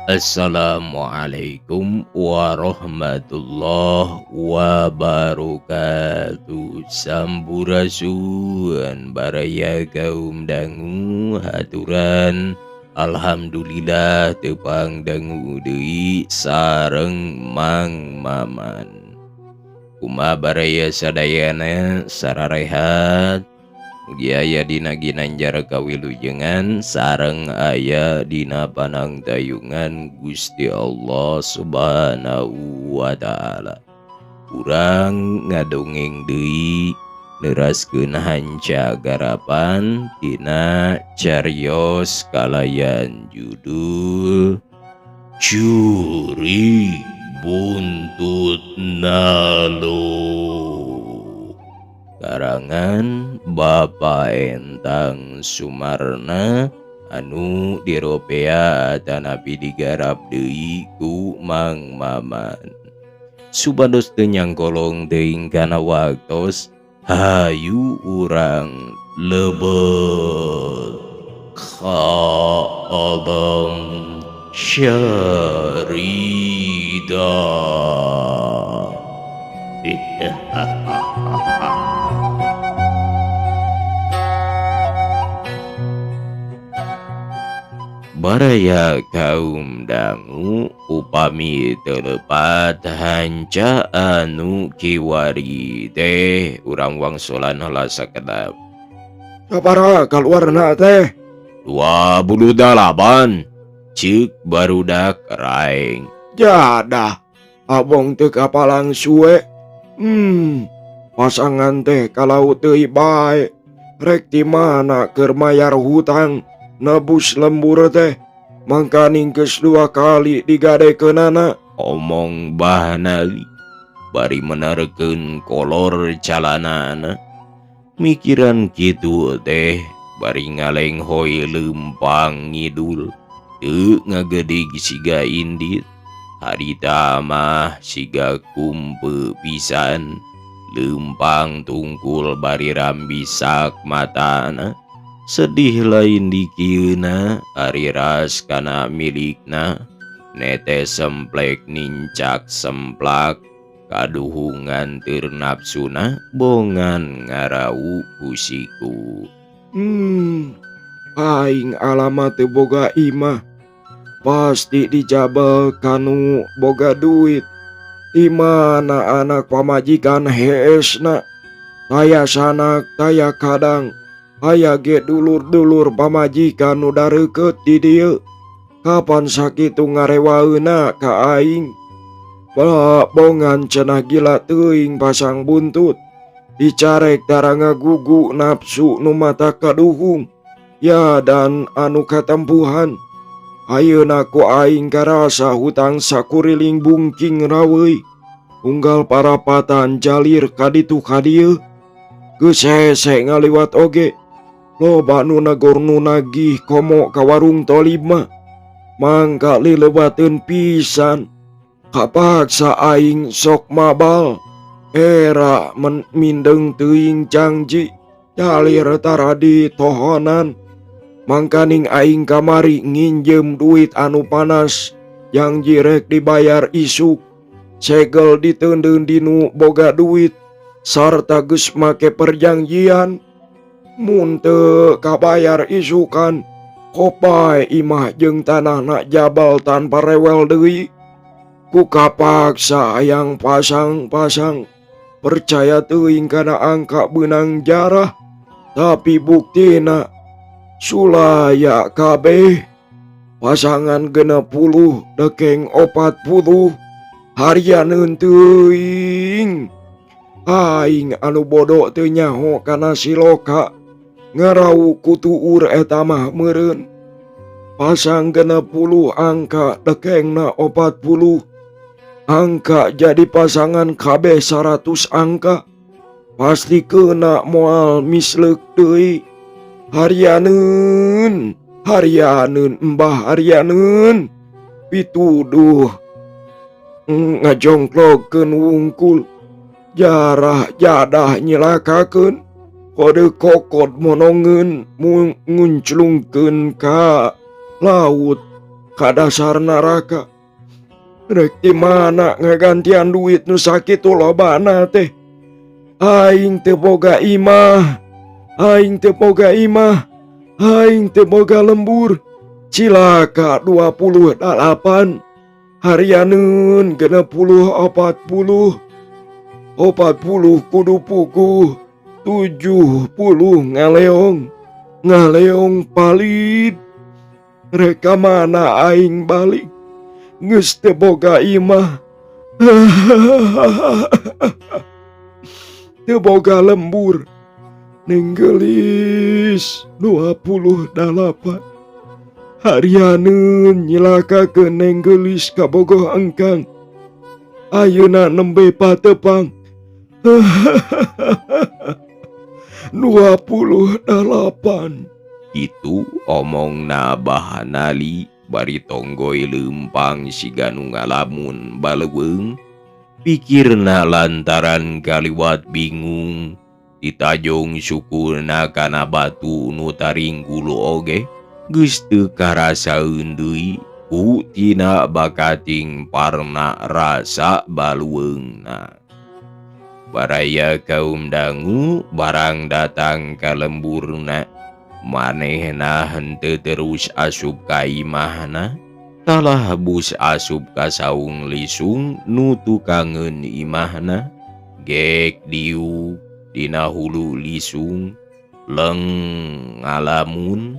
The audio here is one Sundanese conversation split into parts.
Assalamualaikum warahmatullahi wabarakatuh. Sampurasun baraya kaum dangu haturan. Alhamdulillah tepang dangu deui sareng Mang Maman. Kumaha baraya sadayana sararehat. Mugi aya dina ginanjar kawilujengan sareng aya dina panangtayungan Gusti Allah Subhanahu wa taala. Urang ngadongeng deui neuraskeun hanca garapan tina cariyos kalayan judul Curi Buntut Nalo. Karangan Bapak Entang Sumarna anu diropea tanapi digarap deui ku Mang Maman. Supados teu nyangkolong teuing kana waktos hayu urang lebet ka alam syarida. Baraya kaum dangu upami telepat hanca anu kiwari teh urang wangsulan heula sakedap. Sabaraha kaluarna teh? 28 ceuk barudak raeng. Jadah, abong teu kapalang suwe. Pasangan teh kalau teu bae, rek ti mana keur mayar hutang nebus lembur teh, mangkaning geus 2 kali digadekeunana. Omong bahanali bari menerkeun kolor calanana. Mikiran kitu teh bari ngalenghoy leumpang ngidul teu ngagedig siga indit. Harita mah siga kumpe pisan, leumpang tungkul bari rambisak matana. Sedih lain dikieuna ari ras kana milikna, nete semplek nincak semplak, kaduhungan teur nafsuna bongan ngarau kusiku. Aing alamat teu boga imah, pasti dijabel kanu boga duit. Di mana anak pamajikan heesna, taya sanak taya kadang, aya ge dulur-dulur pamajikan nu dareukeut di dieu. Kapan sakitu ngarewaeuna ka aing? Bongan cenah gila teuing pasang buntut, dicarek tara ngagugu nafsu nu mata kaduhung, ya dan anu katempuhan. Ayeuna ku aing karasa hutang sakuriling bungking raweuy, unggal parapatan jalir kaditu kadieu. Geus hese ngaliwat oge, loba nu negor nu nagih komo ka warung tolib mah, mangka lilebateun pisan. Kapaksa aing sok mabal, era mindeng teuing janji jalir tara di tohonan. Mangkaning aing kamari nginjem duit anu panas yang jirek dibayar isuk, segel diteundeun dinu boga duit sarta geus make perjanjian. Mun teu kabayar isukan, kopae imah jeung tanahna jabal tanpa rewel deui. Ku kapaksa hayang pasang-pasang, percaya teuing kana angka beunang jarah, tapi buktina sulaya kabeh. Pasangan 60 dekeng 40 harianeun teuing. Aing anu bodoh teu nyaho kana siloka, ngarau kutuur eta mah meureun. Pasang 60 angka dekengna 40, angka jadi pasangan kabeh 100 angka, pasti kena moal misleuk deui. Harianeun mbah harianeun, pituduh ngajongklogkeun wungkul, jarah jadah nyilakakeun, kode kokot monongeun ngunclungkeun ka laut. ka dasar neraka. Rek di mana ngagantian duit nu sakitu lobana teh. Aing teu boga imah. Aing teu boga imah. Aing teu boga lembur. Cilaka 28. Harianeun 40 kudu puguh. 70 ngaleong palid. Reka mana aing balik. Geus teu boga imah. Teu boga lembur. Nenggelis 28. Harianeun nyilakakeun nenggelis ka bogoh engkang. Ayeuna nembe patepang. 28. Itu omongna Bahanali bari tonggoy leumpang siga nu ngalamun baleweung. Pikirna lantaran kaliwat bingung. Ditajong syukurna kana batu nu taringgulu oge. Geus teu karasaeun deui ku tina bakating parna rasa baluweungna. Baraya kaum dangu barang datang ka lemburna. Manehna henteu terus asup ka imahna. Talah bus asup ka saung lisung nu tukangeun imahna. Gek diuk dina hulu lisung. Leng ngalamun.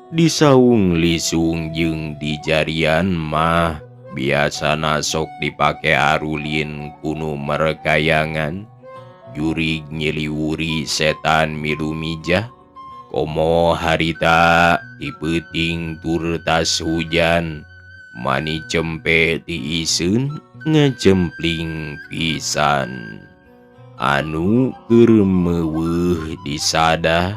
Di saung lisung jeung di jarian mah biasana sok dipake arulin kuno merekayangan. Jurig nyeliwuri setan milu mijah. Komo harita dipeuting tur tas hujan. Mani cempe tiiseun ngecempling pisan. Anu keur meuweuh disadah.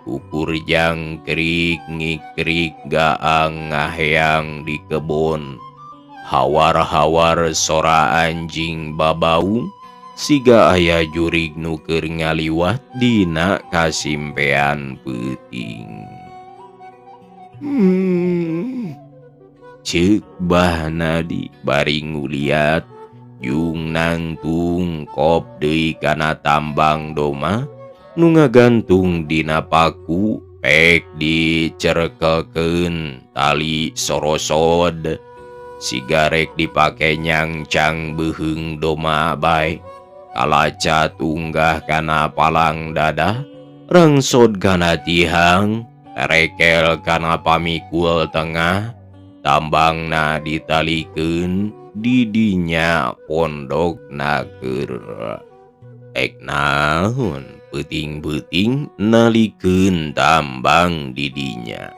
Ukur jangkrik ngikrik gaang ngaheang di kebon. Hawar-hawar sora anjing babau. Siga aya jurig nu keur ngaliwat dina kasimpean peuting. Ceuk Bahanadi bari nguliat yung nangtung kop deui kana tambang doma nu ngagantung dina paku pek dicerkekeun tali sorosod. Sigarek dipake nyangcang beheung doma bae. Kalaca tunggah kana palang dadah, rengsod kana tihang, rekel kana pamikul tengah, tambangna ditalikeun didinya pondokna keur. Ek naon peuting-peuting nalikeun tambang didinya.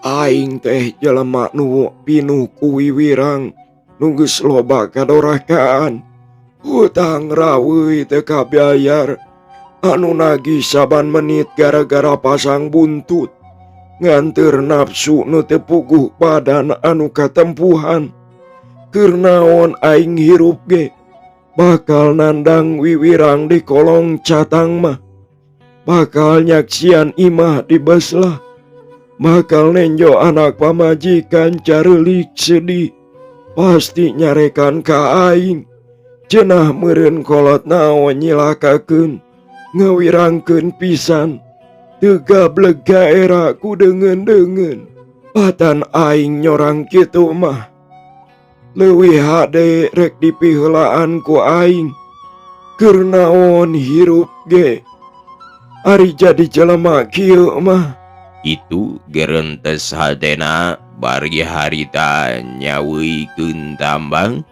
Aing teh jelema nu pinuh ku wiwirang nu geus loba kadorakaan. Hutang raweuy teu kabayar. Anu nagih saban menit gara-gara pasang buntut. Nganteur nafsu nu teu puguh badan anu katempuhan. Keur naon aing hirup ge. Bakal nandang wiwirang di kolong catang mah. Bakal nyaksian imah di beslah. Bakal nenjo anak pamajikan careulik sedih. Pasti nyarekan ka aing. Cenah meureun kolot naon nyilakakeun. Ngawirangkeun pisan. Teu gablek gaera ku deungeun-deungeun. Patan aing nyorang kitu mah. Leuwih hade rek dipiheulaan ku aing. Keur naon hirup ge. Ari jadi jelema kieu mah. Itu gerentes hadena bari harita nyaweuikeun tambang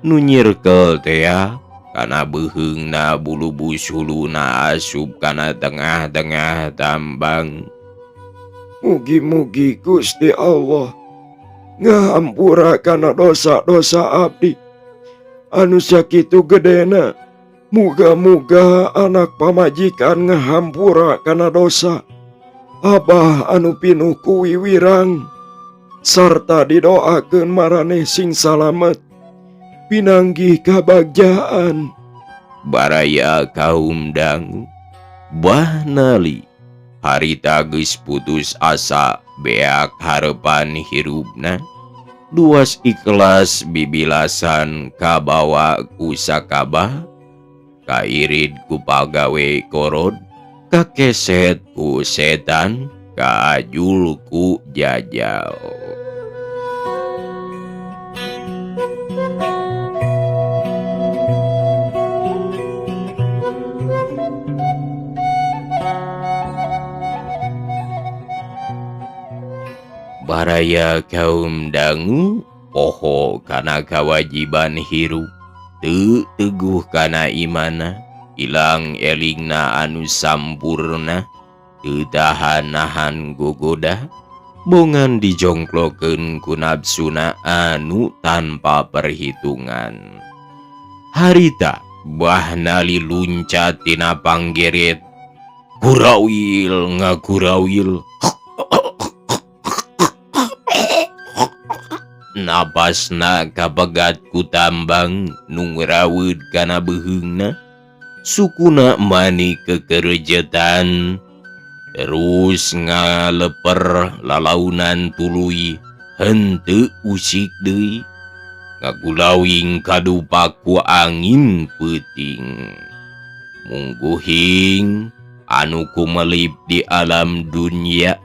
nu nyirkel tea kana beheungna bulubus huluna asup kana tengah-tengah tambang. Mugi-mugi Gusti Allah ngahampura kana dosa-dosa abdi anu sakitu gedena. Muga-muga anak pamajikan ngahampura kana dosa Abah anu pinuh ku wiwirang, sarta didoakeun maraneh sing salamet pinanggih kabagjaan. Baraya kaum dangu Bahanali harita geus putus asa beak harapan hirupna, luas ikhlas bibilasan kabawa ku sakabah, kairid ku pagawe korod, kakeset ku setan, kaajul ku jajal. Baraya kaum dangu, poho kana kewajiban hirup, teu teguh kana imana, ilang elingna anu sampurna, teu tahan nahan gogoda, bongan dijongklokeun ku nafsuna anu tanpa perhitungan. Harita bahna liluncat tina panggeret, kurawil ngakurawil, napasna kapegat ku tambang nungrawud kana beheungna, sukuna mani kekerejetan, terus ngaleper lalaunan tuluy henteu usik deui, ngagulawing kadupak ku angin peuting. Mungguhing anu kumelip di alam dunia,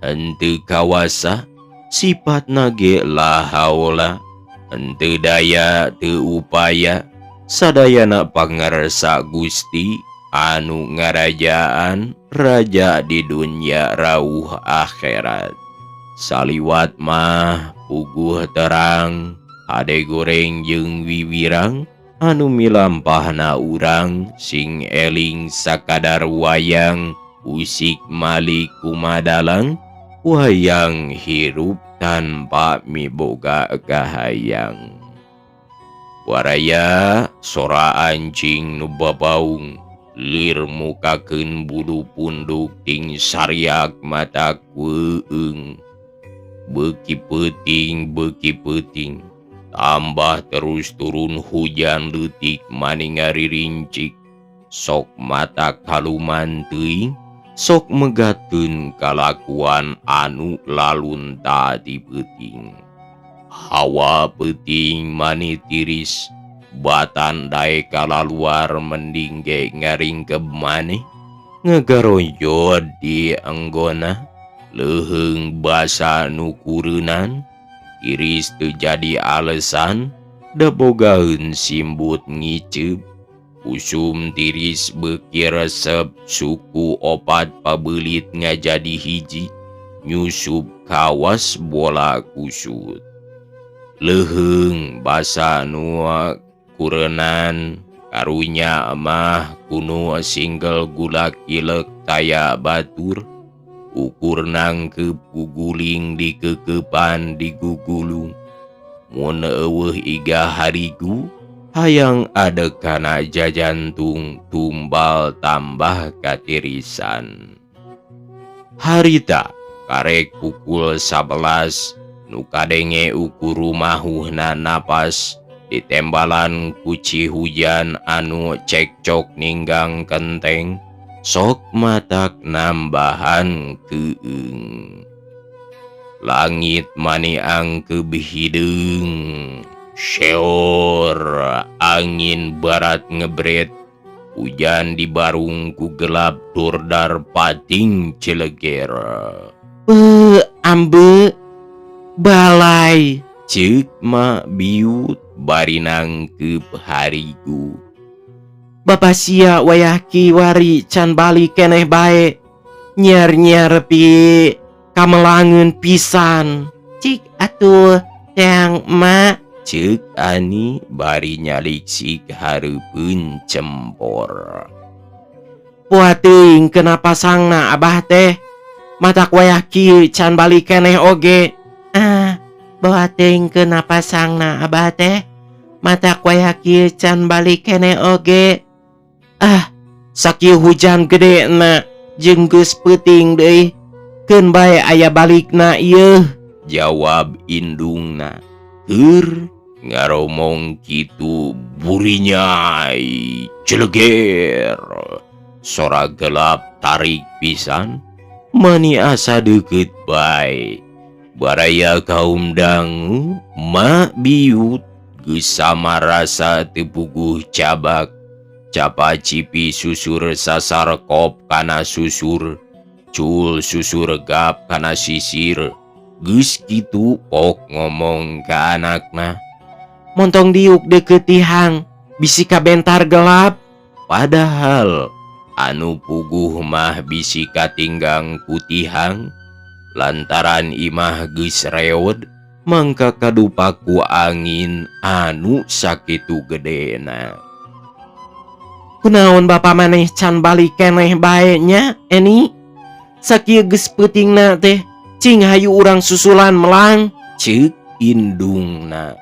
henteu kawasa sifat nage la haula, henteu daya teu upaya, sadayana pangarsa Gusti anu ngarajaan raja di dunia rauh akhirat. Saliwat mah puguh terang, hade goreng jeung wiwirang, anu milampahna urang sing eling sakadar wayang, usik malik kumadalang, wayang hirup tanpa miboga kahayang. Waraya sora anjing nu babaung, lir mukakeun bulu punduk ting sariak mata kueung. Beuki peuting, tambah terus turun hujan leutik maningari rincik, sok mata kaluman teuing, sok megatkeun kalakuan anu lalunta di peuting. Hawa peuting mani tiris, batan dae kalaluar mending ge ngaringkeb maneh, ngagaroyod di anggona, leheung basa nu kureunan, tiris teu jadi alesan, da bogaeun simbut ngiceup, usum tiris beuki resep, suku opat pabeulit ngajadi hiji, nyusup kawas bola kusut. Leheung basa nu kureunan, karunya mah kuno singgel gulak ilek taya batur, ukur nangkep guguling di kekepan di gugulung. Mun eueuh iga harigu, hayang adekana jajantung tumbal tambah katirisan. Harita karek pukul 11, nu kadenge ukur rumahuhna napas, ditembalan kuci hujan anu cekcok ninggang kenteng, sok matak nambahan keung. Langit maniang kebihideung, syeor angin barat ngebret, hujan dibarung ku gelap turdar pating celeger. Ambe balai, ceuk ma biut bari nangkep harigu. Bapasia wayah kiwari can balik keneh bae, nyer-nyer pi kamelangeun pisan. Cik atuh teang ma, ceuk Ani bari nyaliksik hareupeun cempor. Poa teuing kenapa sangna abah teh, matak wayah kieu can balik keneh oge. Bawa teuing kenapa sangna abah teh, matak wayah kieu can balik keneh oge. Sakieu hujan gede na jeung geus peuting deui, keun bae aya balikna ieu, jawab indungna. Heur ngaromong kitu burinyai celeger, sora gelap tarik pisan, Mani asa deket bae. Baraya kaum dangu mak biut geus sama rasa tepuguh cabak. Capa cipi susur sasar kop kana susur. Cul susur gap kana sisir. Geus kitu pok ngomong ka anakna. Montong diuk deket tihang, bisi kabentar gelap. Padahal anu puguh mah bisi katinggang kutihang. Lantaran imah geus reod, mangka kadupa ku angin anu sakitu gedena. Kunaon bapa maneh can balik keneh bae nya, Eni? Sakieu geus peutingna teh, cing hayu urang susulan melang, ceuk indungna.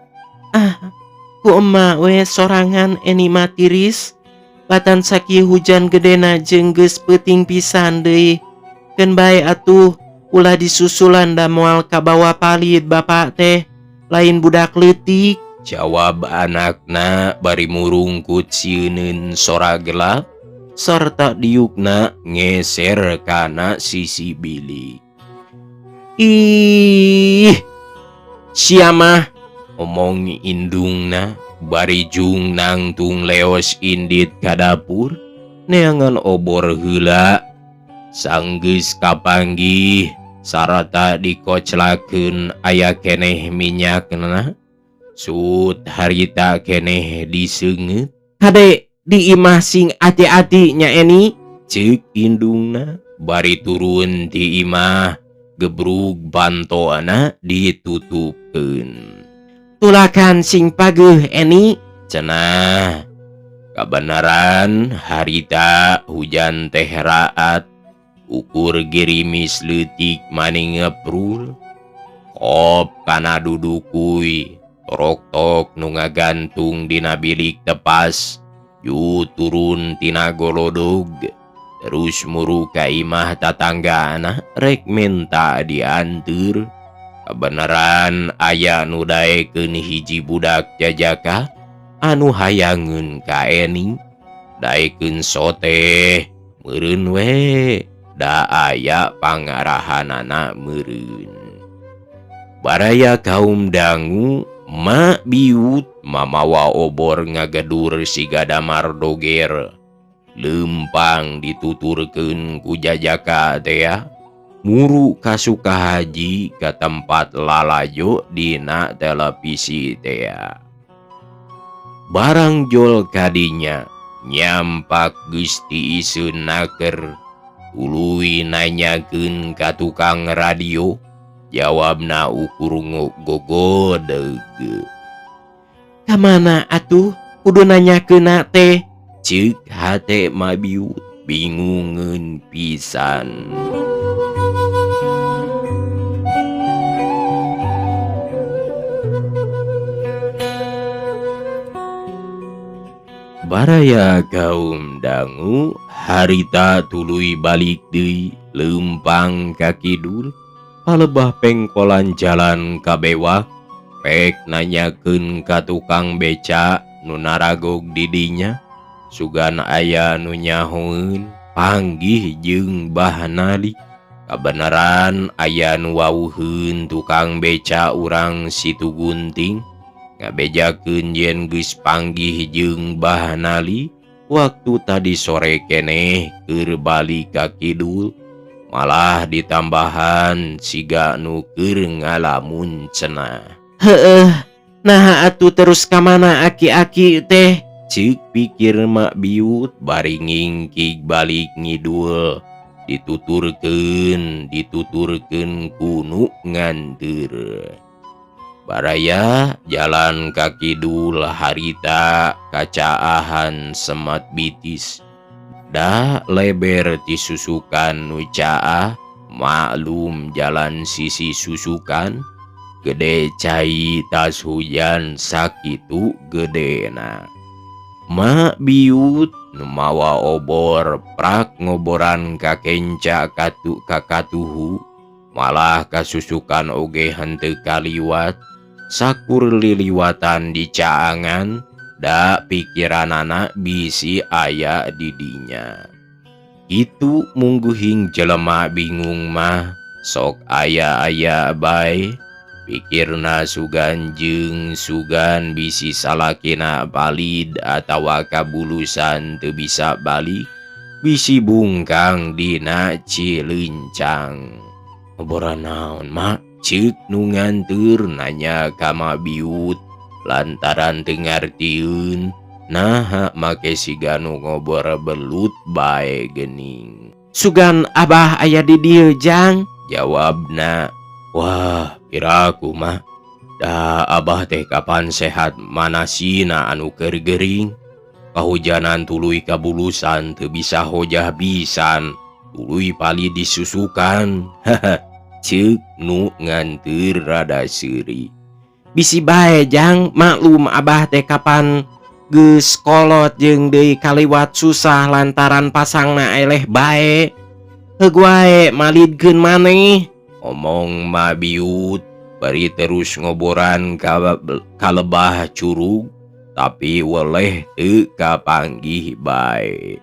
Ku emak we sorangan Eni mah tiris. Batan sakieu hujan gedena jeung geus peuting pisan deui. Keun bae atuh ulah disusulan da moal kabawa palit bapak teh, lain budak leutik. Jawab anakna bari murungkut sieuneun sora gelap, sarta diukna ngeser kana sisi bilik. Ih, sia mah, omong indungna bari jung nangtung leos indit ka dapur, neangan obor heula. Sanggeus kapanggih sarata dikoclakeun aya keneh minyakna. Sut harita keneh diseungeut. Hade di imah sing ati-ati nya Eni, ceuk indungna bari turun ti imah gebrug bantoana ditutupkeun. Tulakan sing pageuh Eni, cenah. Kabenaran harita hujan teh raat. Ukur gerimis leutik maning ngeprul. Kop kana dudukui, torok-tok nu ngagantung dina bilik tepas. Yu turun tina golodog, terus muru ka imah tatanggana rek minta diantur. Kabenaran aya nu daekeun hiji budak jajaka anu hayangeun ka Eni. Daekeun soteh meureun we. Da aya pangarahanana meureun. Baraya kaum dangu mak biut mamawa obor ngagedur siga damar doger. Lempang dituturkeun ku jajaka tea. Muru ka Sukahaji ka tempat lalajo dina televisi tea. Barang jol kadinya nyampak Gusti iseun naker. Ului nanyakeun ka tukang radio, jawabna ukur gogodeg. Kamana atuh kudu nanyakeunna teh, ceuk hate mabiut bingungeun pisan. Baraya kaum dangu harita tuluy balik deui leumpang ka kidul. Palebah pengkolan jalan ka bewak, pek nanyakeun ka tukang beca nu naragog di dinya. Sugan aya nu nyahoeun panggih jeung bahanali. Kabenaran aya nu wawuheun tukang beca urang Situ Gunting. Ngabejakeun yen geus panggih jeung bahanali. Waktu tadi sore keneh keur balik ka kidul. Malah ditambahan siga nu keur ngalamun cenah. Heueuh, naha atuh terus kamana aki-aki teh? Ceuk pikir mak biut bari ngingkig balik ngidul. Dituturkeun kunu nganteur. Baraya jalan ka kidul harita kacaahan semat bitis. Da leber ti susukan nu caah, maklum jalan sisi susukan. Gede cai tas hujan sakitu gedena. Mak biut nu mawa obor prak ngoboran ka kenca kakatuhu. Malah kasusukan oge henteu kaliwat. Sakur liliwatan di caangan, da pikiranana bisi aya di dinya. Itu mungguhing jelema bingung mah sok aya-aya bae pikirna sugan jeung sugan bisi salakina valid atawa kabulusan teu bisa balik bisi bungkang dina Cilincang. Ngoboran naon mak ceuk nu nganteur nanya ka Mak Biut lantaran teu ngartieun naha make siga nu ngobor belut bae geuning. Sugan abah aya di dieu Jang, jawabna. Wah, piraku mah da abah teh kapan sehat manasina anu keur gering. Kahujanan tuluy kabulusan teu bisa hojah bisan, tuluy pali disusukan. Haha, ceuk nu nganteur rada seuri. Bisi bae Jang, maklum abah teh kapan geus kolot jeung deui kaliwat susah lantaran pasangna eleh bae. Heug wae malidkeun maneh, omong Mak Biut bari terus ngoboran ka lebah curug tapi weleh teu kapanggih bae.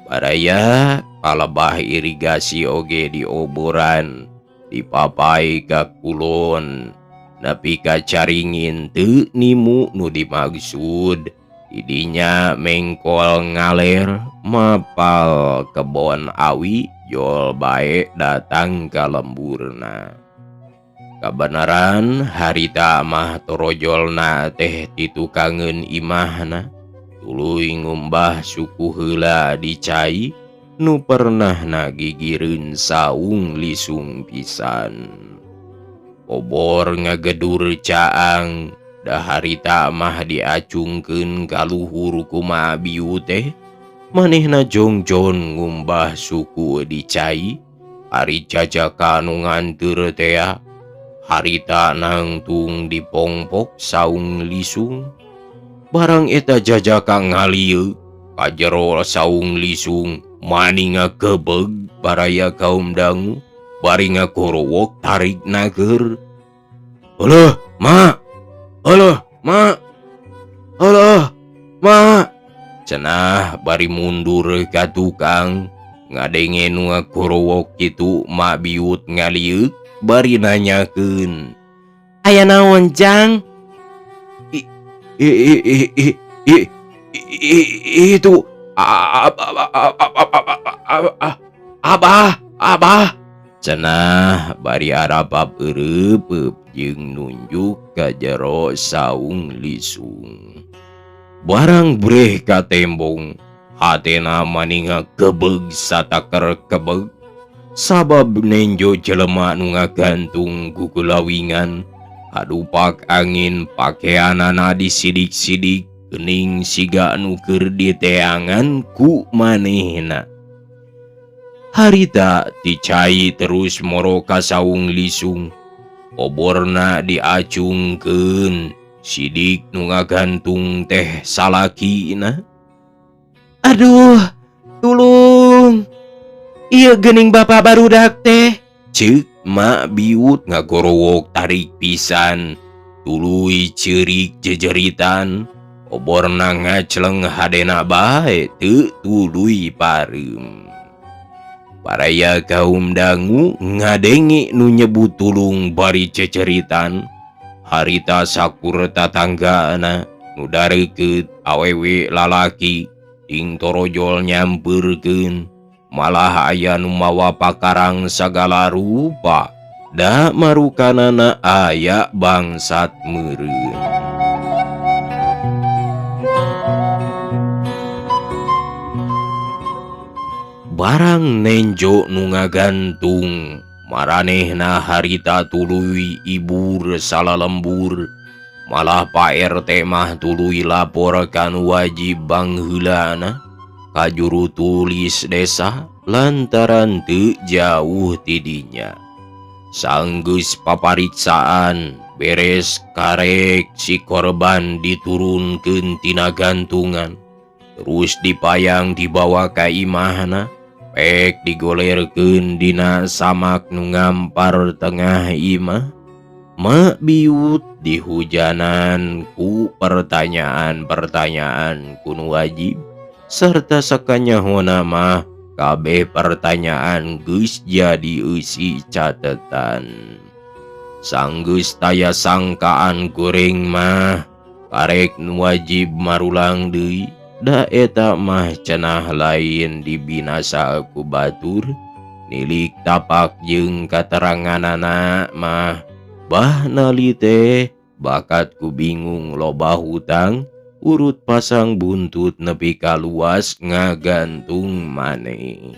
Baraya kalebah irigasi oge dioboran dipapai ka kulon nepi ka caringin teu nimu nu dimaksud. Didinya mengkol ngaler mapal kebon awi jol bae datang ka lemburna. Kabenaran harita mah torojolna teh ditukangeun imahna tuluy ngumbah suku heula di cai nu pernahna gigireun saung lisung pisan. Obor ngagedur caang da harita mah diacungkeun ka luhur ku Mak Biut teh manehna jongjon ngumbah suku di cai. Ari jajaka nu nganteur teh harita nangtung dipongpok saung lisung. Barang eta jajaka ngalieu ka jero saung lisung maninga kebeg baraya kaum dangu bari ngakorowok tarik nager. Alah, Mak! Alah, Mak! Alah, Mak! Cenah bari mundur ka tukang ngadenge nu ngakorowok kitu. Mak Biut ngalieu bari nanyakeun, aya naon Jang? Itu abah cenah bari arapap eureup jeung nunjuk ka jero saung lisung. Barang breh ka tembong hatena maninga kebeg sataker kebeg sabab nenjo jelema nu ngagantung ku kulawingan hadupak angin pakeanana disidik-sidik geuning siga anu keur diteangan ku manehna. Harita dicai terus moro ka saung lisung, oborna diacungkeun sidik nu ngagantung teh salakina. Aduh, tulung, ieu geuning bapak barudak teh, ceuk Mak Biut ngagorowok tarik pisan tuluy ceurik jejeritan. Oborna ngacleng hadena bae teu tuluy pareum. Baraya kaum dangu ngadenge nu nyebut tulung bari ceceritan. Harita sakur tatanggana nu darekeut awewe lalaki ting torojol nyampeurkeun. Malah aya nu mawa pakarang sagala rupa da marukanana aya bangsat meureun. Barang nenjo nu ngagantung maranehna harita tuluy ibur salalembur. Malah Pak RT mah tuluy laporkan wajib bangheulana ka juru tulis desa lantaran teu jauh tidinya. Sanggeus papariksaan beres karek si korban diturunkeun tina gantungan terus dipayang dibawa ka imahna. Pek digolerkeun dina samak nu ngampar tengah imah. Mak Biut dihujanan ku pertanyaan-pertanyaan kuno wajib serta sakanyahona mah kabeh pertanyaan geus jadi eusi catetan. Sanggeus taya sangkaan goreng mah karek nu wajib marulang deui. Da eta mah cenah lain dibinasa ku batur, nilik tapak jeung kateranganana mah bah nali teh bakat ku bingung loba hutang urut pasang buntut nepi ka luas ngagantung maneh.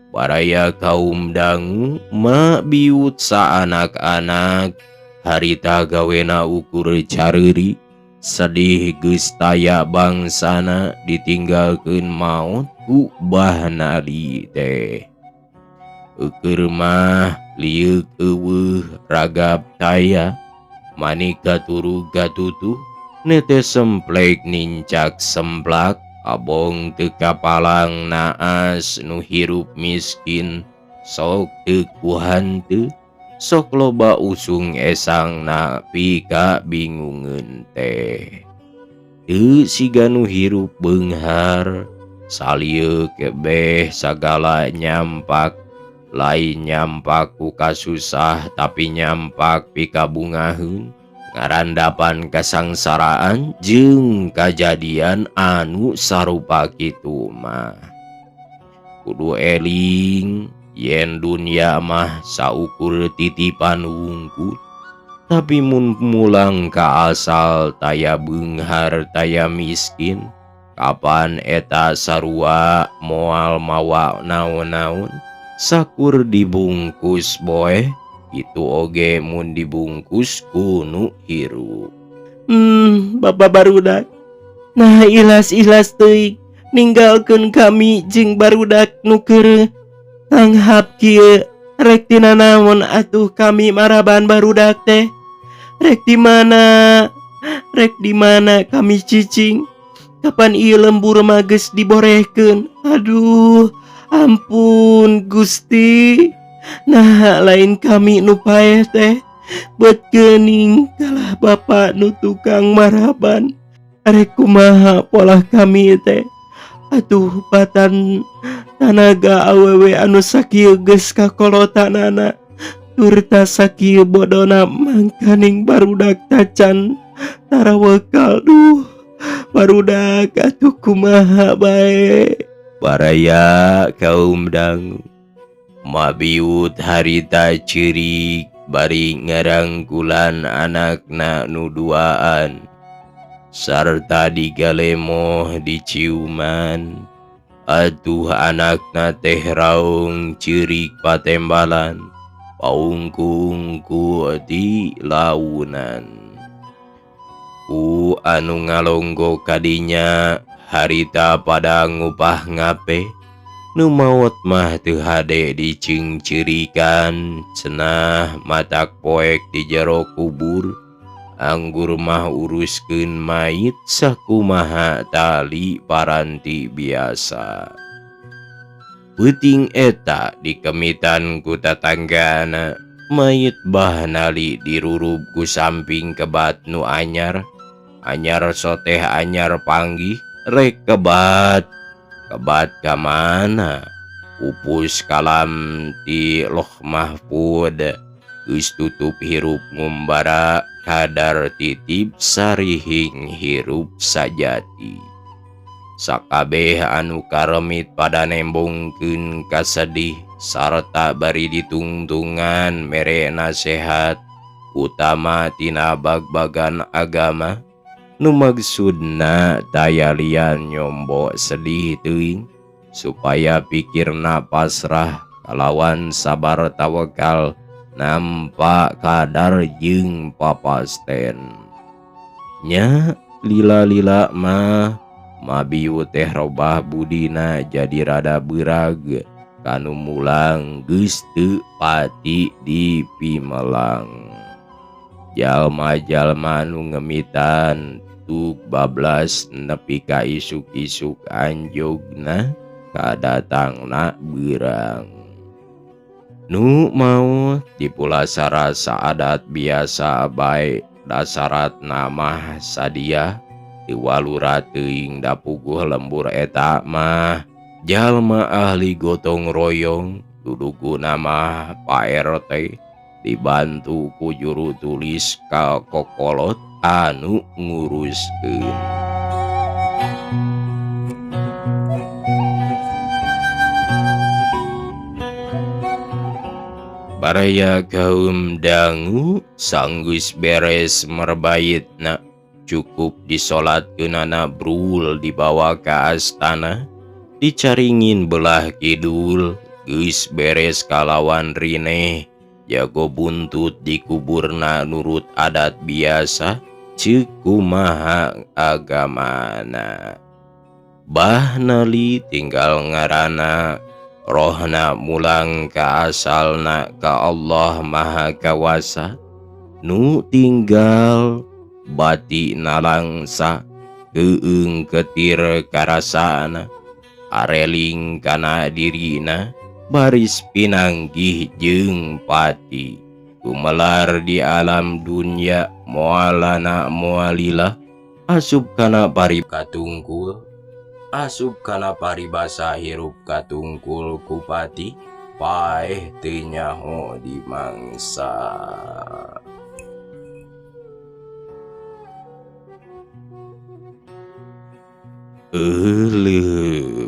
Baraya kaum dangu mak biut sa anak-anak harita gawena ukur careurik sedih geus taya bangsana ditinggalkeun maot ku bah nali teh. Eukeur mah liuk eueuh ragap taya manik gaturu gatutu nete semplek nincak semplak abong teu kapalang naas nu hirup miskin sok teu ku hanteu sok loba usung esangna pika bingungeun teh. Teu siga nu hirup beunghar salieuk beh sagala nyampak lain nyampak ku kasusah tapi nyampak pika bungaheun ngarandapan kasangsaraan jeung kajadian anu sarupa kitu mah. Kudu eling yen dunia mah saukur titipan wungkul, tapi mun mulang ka asal taya beunghar taya miskin, kapan eta sarua moal mawa naon-naon sakur dibungkus boe. Itu oge mun dibungkus kunu hirup. Bapak barudak, nah ilas-ilas teuing ninggalkeun kami jeung barudak nu keur tanghap kieu. Rek tina naon atuh kami maraban barudak teh? Rek di mana kami cicing? Kapan ieu lembur mah geus diborehkeun? Aduh, ampun Gusti. Nah lain kami nu paeh teh buat geuning kalah bapak nu tukang maraban. Arek kumaha pola kami teh? Atuh batan tanaga awewe anu sakieu geus kakolotanana tur ta sakieu bodona mangkaning barudak tacan tarawekal. Duh barudak atuh kumaha bae. Baraya kaum dangu mabiut harita ceurik bari ngarangkulan anakna nu duaan sarta digalemoh diciuman. Atuh anakna teh raung ceurik patembalan paungku-ungku di launan. Ku anu ngalonggo kadinya harita pada ngupah ngape nu maot mah teu hade dicingcirikan cenah matak poek di jero kubur. Anggur mah uruskeun mait sakumaha tali paranti biasa. Peuting eta dikemitan ku tatanggana mait bah nali dirurup ku samping kebat nu anyar soteh anyar panggih rek kebat ka mana? Pupus kalam ti Loh Mahfud geus tutup hirup ngumbara kadar titip sarihing hirup sajati. Sakabeh anu karemit pada nembongkeun kasedih sarta bari ditungtungan mere nasehat utama tina bag-bagan agama nu maksudna daya lian nyombo sedih teuing supaya pikirna pasrah kalawan sabar tawakal nampak kadar jeung papasten. Nya lila-lila mah mabiu teh robah budina jadi rada beurag kanu mulang geus teu pati dipimelang. Jalma-jalma nu ngemitan tuk bablas nepi ka isuk-isuk anjogna kadatangna beurang. Nu mau dipulasara saadat biasa bae dasarat namah sadia diwalura teuing da puguh lembur eta mah jalma ahli gotong royong duduku nama Pak RT dibantu ku juru tulis ka kokolot anu nguruskeun. Baraya kaum dangu sanggus beres merbaitna cukup disolatkeunana brul dibawa ka astana dicaringin belah kidul geus beres kalawan rine jago buntut dikuburna nurut adat biasa ceuk kumaha agamana. Bah nali tinggal ngarana rohna mulang ka asalna ka Allah Maha Kawasa nu tinggal bati nalangsa keung ketir karasana areling kana dirina baris pinanggih jeung pati kumelar di alam dunya moalana moalilah asup kana parib katungkul asup kana paribasa hirup katungkul kupati paeh teu nyaho di mangsa.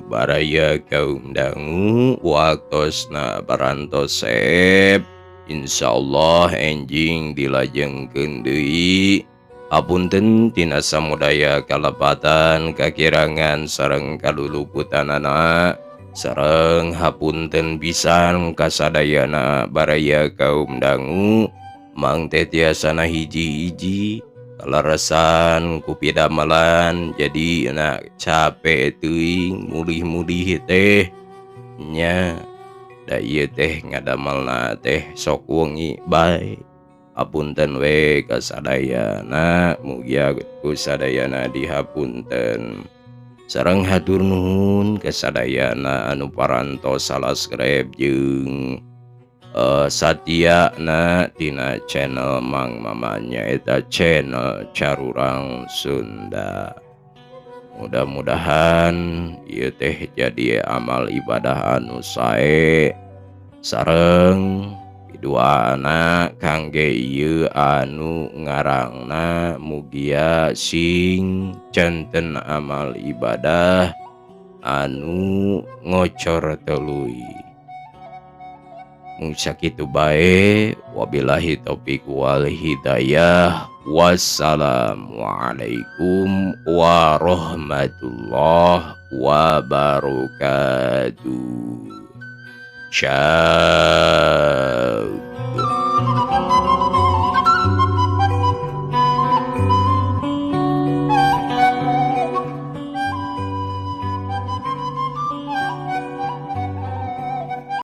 Baraya kaum dangu waktosna barantos insyaallah enjing dilajengkeun deui. Hapunten tina samudaya kalepatan kakirangan sareng kaluluputanana sareng hapunten pisan kasadayana baraya kaum dangu mang teh tiasana hiji-hiji kaleresan ku pidamalan jadi na capek teuing mulih-mulih teh nya da ieu teh ngadamelna teh sok wengi bae. Hapunten we kasadayana mugia kusadayana dihapunten sareng hatur nuhun kasadayana anu parantos subscribe jeung satiana tina channel Mang Mamanya eta channel Carurang Sunda. Mudah-mudahan ieu teh jadi amal ibadah anu sae sareng dua anak kangge ieu anu ngarangna mugia sing janten amal ibadah anu ngocor tuluy. Mung sakitu bae wabillahi taufik wal hidayah. Wassalamualaikum warahmatullahi wabarakatuh. Ciao.